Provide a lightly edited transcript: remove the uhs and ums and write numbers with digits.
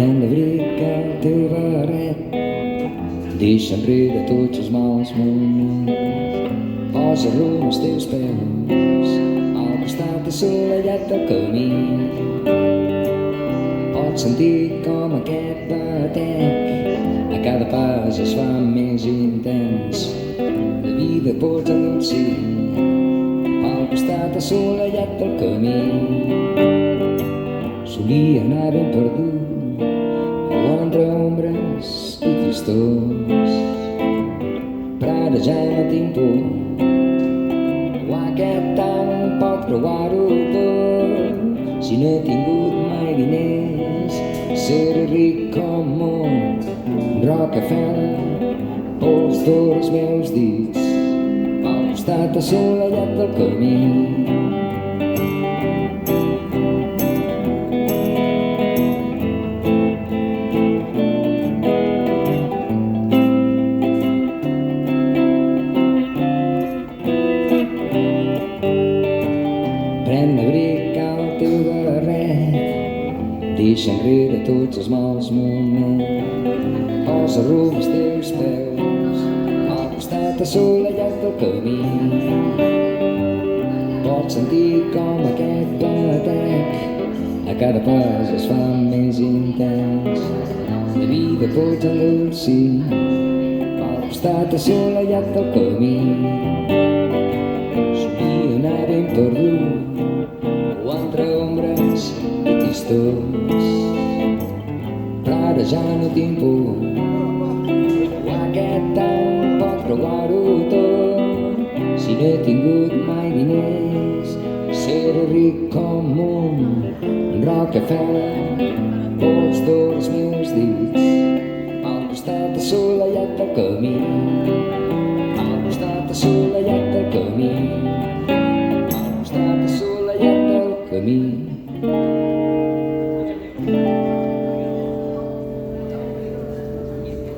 Pren l'abric al teu barret, deixa enrere tots els mals moments. Posa rumb als teus peus, al costat assolellat del camí. Pots sentir com aquest batec a cada pas es fa més intens. La vida pots endolcir al costat assolellat del camí. Solia anar ben perdut entre ombres i tristors, però ara ja no tinc por. Aquest any pot creuar-ho tot. Si no he tingut mai diners, seré ric com un Rockefeller. Pols dels meus dits al costat assolellat del camí. Pren l'abric al teu barret, deixa enrere tots els mals moments. Posa rumb als teus peus, al costat assolellat del camí. Pots sentir com aquest batec a cada pas es fa més intens. La vida pots endolcir al costat assolellat del camí. Solia anar ben perdut entre ombres i tristors, però ara ja no tinc por. Aquest any pot creuar-ho tot. Si no he tingut mai diners, seré ric com un Rockefeller. Pols dels meus dits al costat assolellat del camí.